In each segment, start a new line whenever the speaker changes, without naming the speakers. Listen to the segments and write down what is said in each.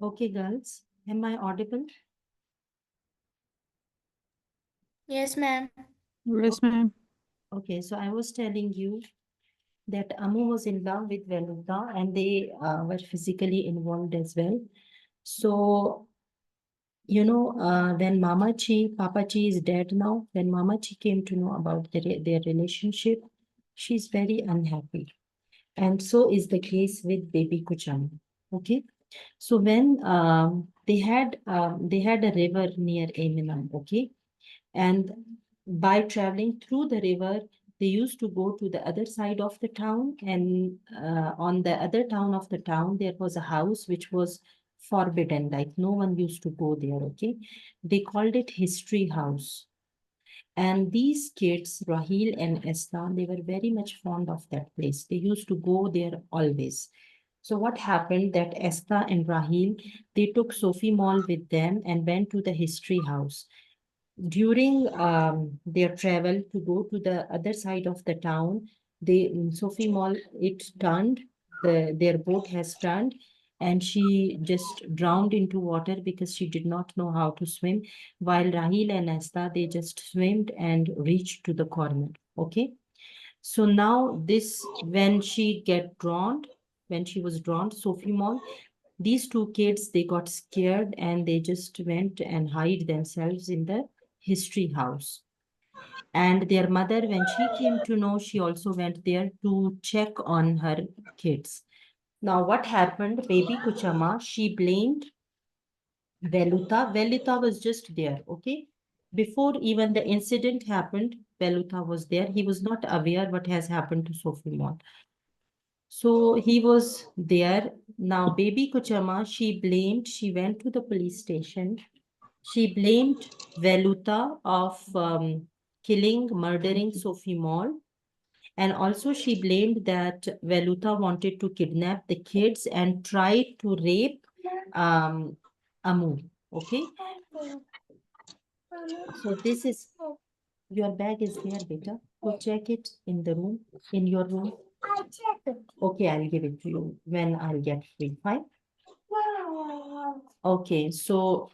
Okay, girls, am I audible?
Yes, ma'am.
Yes, ma'am.
Okay, so I was telling you that Amu was in love with Venuta and they were physically involved as well. So, when Mama Chi, Papa Chi is dead now, when Mama Chi came to know about their relationship, she's very unhappy. And so is the case with baby Kuchama. Okay. So when they had a river near Eminam, okay, and by traveling through the river, they used to go to the other side of the town, and on the other town of the town, there was a house which was forbidden, like no one used to go there, okay? They called it History House. And these kids, Rahil and Esther, they were very much fond of that place. They used to go there always. So what happened that Esther and Rahil, they took Sophie Mall with them and went to the history house. During their travel to go to the other side of the town, they in Sophie Mall, it turned, their boat has turned, and she just drowned into water because she did not know how to swim. While Rahil and Asta, they just swam and reached to the corner. Okay. So now this, when she get drowned, when she was drowned, Sophie Mall, these two kids, they got scared and they just went and hide themselves in the history house. And their mother, when she came to know, she also went there to check on her kids. Now, what happened? Baby Kuchama, she blamed Veluta. Veluta was just there, okay? Before even the incident happened, Veluta was there. He was not aware what has happened to Sophie Mont. So he was there. Now, baby Kuchama, she went to the police station. She blamed Veluta of killing, murdering Sophie Mall. And also she blamed that Veluta wanted to kidnap the kids and tried to rape Amu. Okay. So this is, your bag is there, beta. Go check it in the room, in your room.
I checked it.
Okay, I'll give it to you when I'll get free. Fine. Okay, so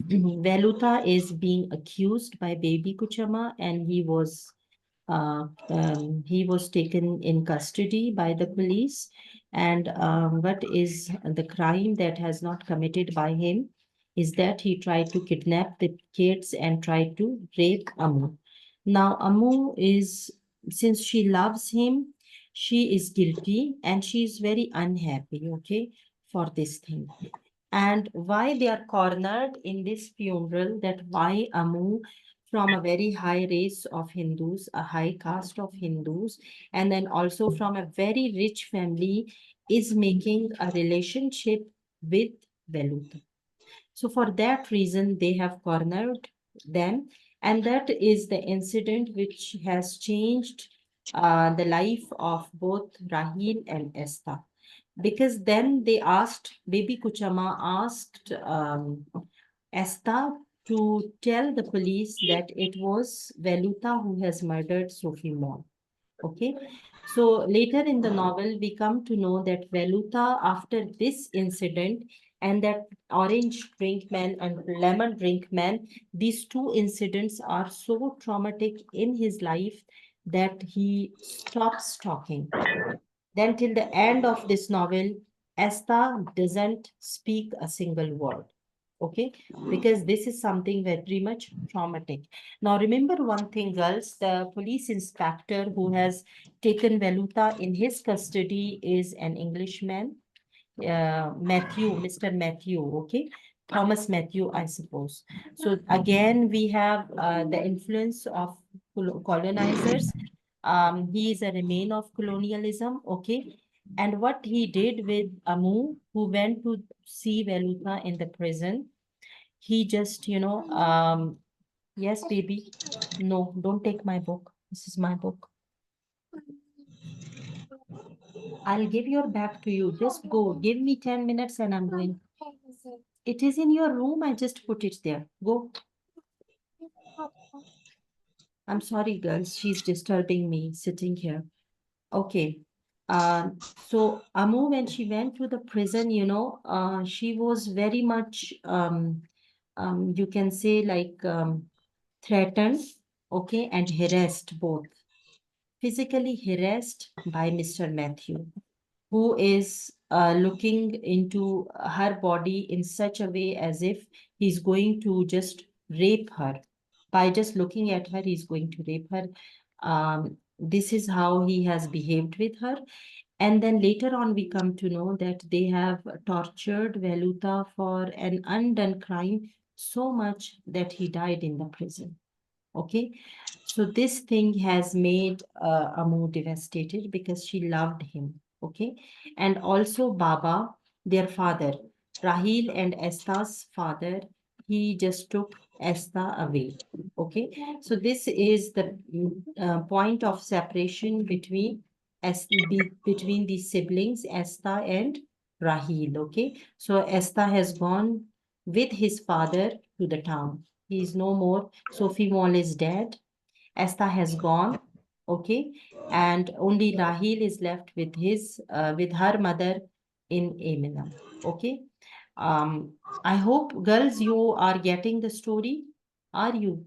Veluta is being accused by baby Kuchama, and he was taken in custody by the police. And what is the crime that has not committed by him is that he tried to kidnap the kids and tried to rape Amu. Now, Amu is, since she loves him, she is guilty and she is very unhappy, okay, for this thing. And why they are cornered in this funeral, that why Amu, from a very high race of Hindus, a high caste of Hindus, and then also from a very rich family, is making a relationship with Veluta. So for that reason, they have cornered them. And that is the incident which has changed the life of both Rahil and Esther. Because then they asked, baby Kuchama asked Esther to tell the police that it was Veluta who has murdered Sophie Mon. Okay. So later in the novel, we come to know that Veluta, after this incident, and that orange drink man and lemon drink man, these two incidents are so traumatic in his life that he stops talking. Then till the end of this novel, Asta doesn't speak a single word. Okay, because this is something very much traumatic. Now, remember one thing, girls, the police inspector who has taken Veluta in his custody is an Englishman, Matthew, Mr. Matthew, okay? Thomas Matthew, I suppose. So again, we have the influence of colonizers. He is a remain of colonialism, okay? And what he did with Amu, who went to see Veluta in the prison, he just, yes, baby, no, don't take my book. This is my book. I'll give your bag to you. Just go. Give me 10 minutes and I'm going. It is in your room. I just put it there. Go. I'm sorry, girls. She's disturbing me sitting here. Okay. So Amu, when she went to the prison, she was very much, you can say like threatened, okay, and harassed both. Physically harassed by Mr. Matthew, who is looking into her body in such a way as if he's going to just rape her. By just looking at her, he's going to rape her. This is how he has behaved with her. And then later on, we come to know that they have tortured Veluta for an undone crime so much that he died in the prison. Okay. So this thing has made Amu devastated because she loved him. Okay. And also Baba, their father, Rahil and Estha's father, he just took Estha away. Okay. So this is the point of separation between the siblings, Estha and Rahil. Okay. So Estha has gone with his father to the town. He is no more. Sophie Mall is dead. Esther has gone. Okay. And only Rahil is left with her mother in Eminem. Okay. Um, I hope girls, you are getting the story. Are you?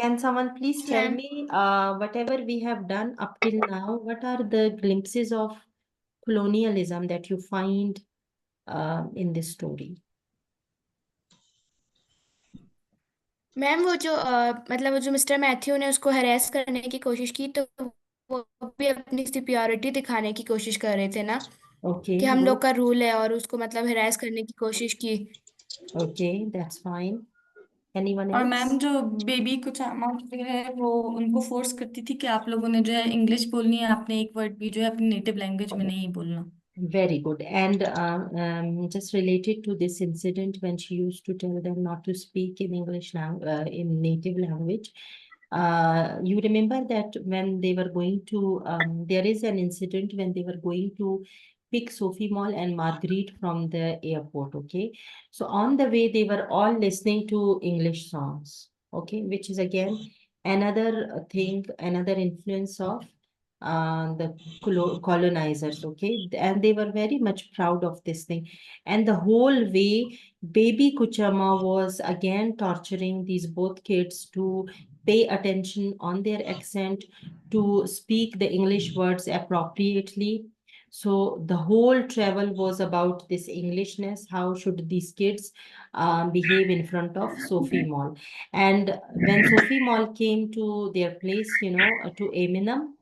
Can someone please
Yes,
tell
ma'am.
me, whatever we have done up till now, what are the glimpses of colonialism that you find in this story?
Ma'am वो जो मतलब वो जो mister Matthew ने उसको हरेस करने की कोशिश की, तो वो भी अपनी सुपियोरिटी दिखाने की कोशिश कर रहे थे ना, कि
Okay,
हम लोग
good.
का रूल है, और उसको मतलब हरेस करने की कोशिश की।
Okay, that's fine. Anyone
और मैम
else?
जो बेबी कुछ अमाउंट है वो उनको फोर्स करती थी कि आप लोगों ने जो है इंग्लिश बोलनी है, आपने एक वर्ड भी जो है अपनी नेटिव लैंग्वेज में नहीं बोलना।
Very good. And just related to this incident, when she used to tell them not to speak in in native language, you remember that when they were going to, there is an incident when they were going to pick Sophie Mall and Marguerite from the airport. Okay. So on the way, they were all listening to English songs. Okay. Which is again another thing, another influence of the colonizers, okay, and they were very much proud of this thing. And the whole way, baby Kuchama was again torturing these both kids to pay attention on their accent, to speak the English words appropriately. So the whole travel was about this Englishness. How should these kids behave in front of Sophie Mall? And when Sophie Mall came to their place, to Eminem,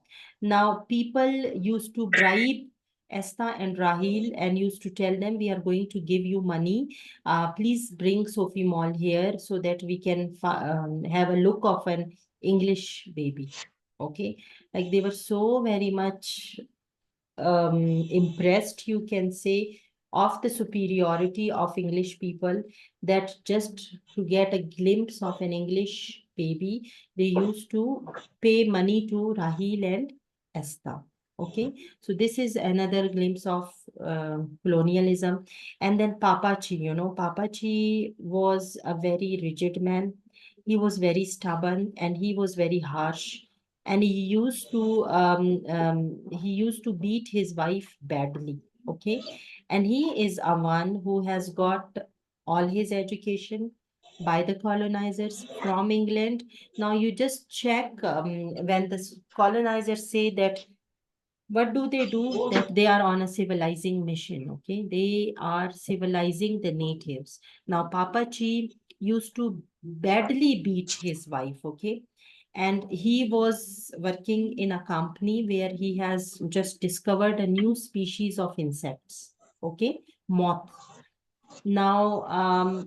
now, people used to bribe Esther and Rahil and used to tell them, we are going to give you money. Please bring Sophie Mall here so that we can have a look of an English baby. Okay. Like they were so very much impressed, you can say, of the superiority of English people, that just to get a glimpse of an English baby, they used to pay money to Rahil and Esther. Okay, so this is another glimpse of colonialism. And then Papachi, Papachi was a very rigid man. He was very stubborn and he was very harsh, and he used to beat his wife badly. Okay, and he is a one who has got all his education by the colonizers from England. Now you just check, when the colonizers say that, what do they do? That they are on a civilizing mission. Okay, they are civilizing the natives. Now Papachi used to badly beat his wife. Okay, and he was working in a company where he has just discovered a new species of insects. Okay, moth. Now,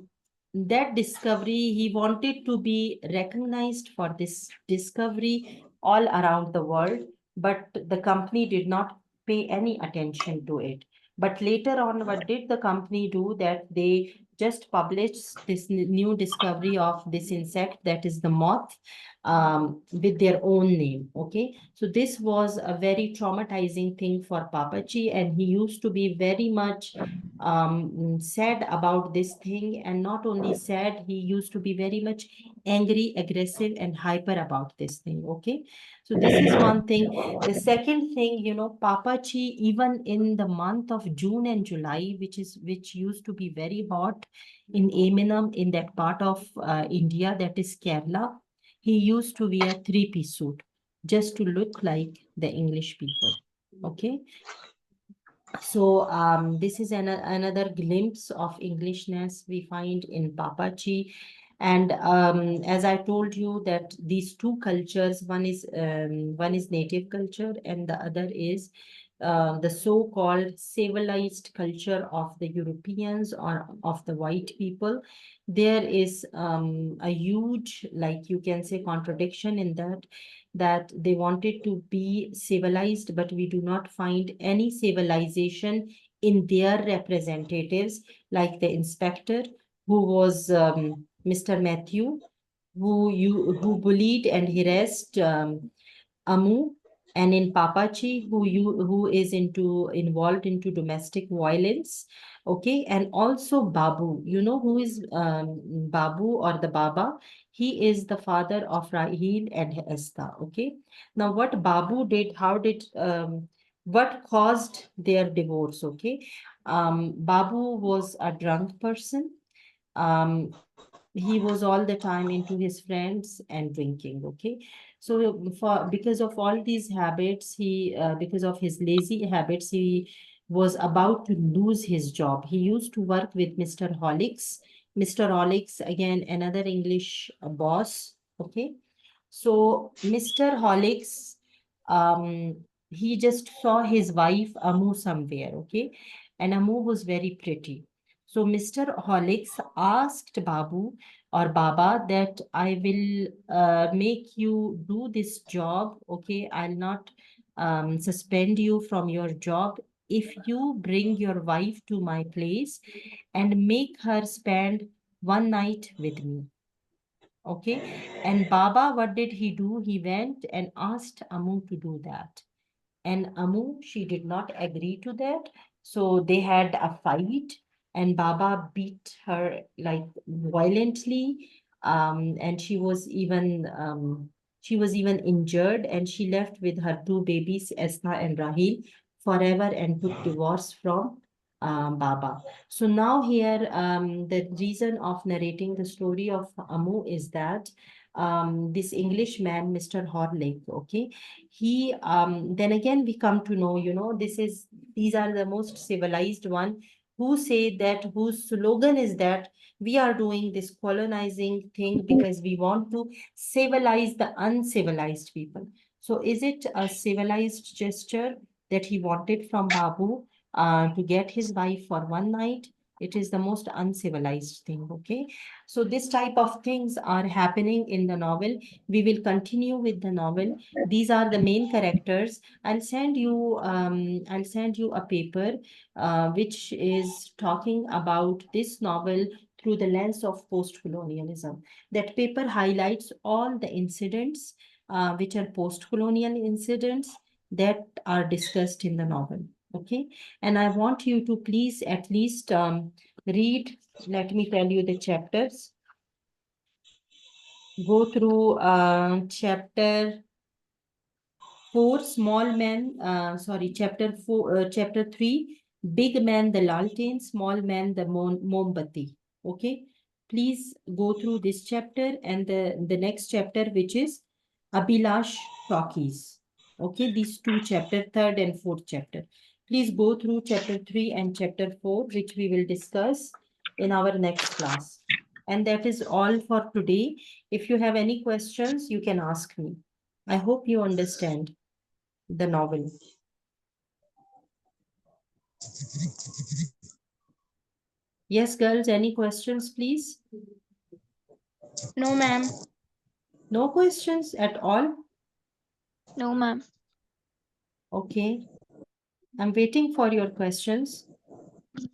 that discovery, he wanted to be recognized for this discovery all around the world, but the company did not pay any attention to it. But later on, what did the company do? That they just published this new discovery of this insect, that is the moth, with their own name. Okay, so this was a very traumatizing thing for Papachi, and he used to be very much sad about this thing. And not only sad, he used to be very much angry, aggressive, and hyper about this thing. Okay, so this is one thing. The second thing, you know, Papachi, even in the month of June and July, which used to be very hot in Eminem, in that part of India, that is Kerala, he used to wear three-piece suit just to look like the English people. Okay, so this is another glimpse of Englishness we find in Papachi. And as I told you that these two cultures, one is native culture and the other is the so-called civilized culture of the Europeans or of the white people. There is a huge, like you can say, contradiction in that they wanted to be civilized, but we do not find any civilization in their representatives, like the inspector, who was Mr. Matthew, who bullied and harassed Amu, and in Papachi, who is involved into domestic violence. Okay, and also Babu. You know who is Babu or the Baba? He is the father of Rahil and Esther. Okay, now what Babu did, what caused their divorce? Okay, Babu was a drunk person. Um, he was all the time into his friends and drinking. Okay, so because of all these habits, because of his lazy habits, he was about to lose his job. He used to work with Mr. Mr. Holix, again another English boss. Okay, so Mr. Holix, um he just saw his wife Amu somewhere. Okay, and Amu was very pretty. So Mr. Holix asked Babu or Baba that I will make you do this job. Okay, I'll not suspend you from your job if you bring your wife to my place and make her spend one night with me. Okay, and Baba, what did he do? He went and asked Amu to do that. And Amu, she did not agree to that. So they had a fight, and Baba beat her like violently. And she was even injured, and she left with her two babies, Esther and Rahil, forever, and took divorce from Baba. So now here, the reason of narrating the story of Amu is that this English man, Mr. Horlick, okay, he then again we come to know, you know, these are the most civilized one who say that, whose slogan is that we are doing this colonizing thing because we want to civilize the uncivilized people. So is it a civilized gesture that he wanted from Babu to get his wife for one night? It is the most uncivilized thing. Okay, so this type of things are happening in the novel. We will continue with the novel. These are the main characters. I'll send you a paper which is talking about this novel through the lens of post-colonialism. That paper highlights all the incidents which are post-colonial incidents that are discussed in the novel. Okay, and I want you to please at least read, let me tell you the chapters. Go through chapter 4, chapter 3, big man, the laltain, small man, the mombati. Okay, please go through this chapter and the next chapter, which is Abhilash Talkies. Okay, these two chapter, third and fourth chapter. Please go through chapter 3 and chapter 4, which we will discuss in our next class. And that is all for today. If you have any questions, you can ask me. I hope you understand the novel. Yes, girls, any questions, please?
No, ma'am.
No questions at all?
No, ma'am.
Okay. I'm waiting for your questions.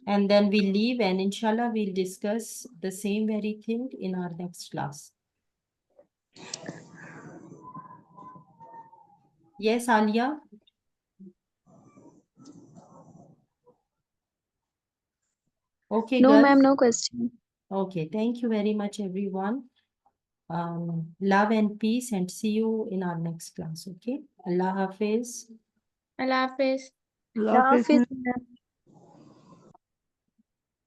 And then we'll leave and inshallah we'll discuss the same very thing in our next class. Yes, Alia? Okay,
No,
girls.
ma'am, no question.
Okay, thank you very much, everyone. love and peace, and see you in our next class. Okay. Allah Hafiz.
Allah Hafiz.
Allah Hafiz, ma'am.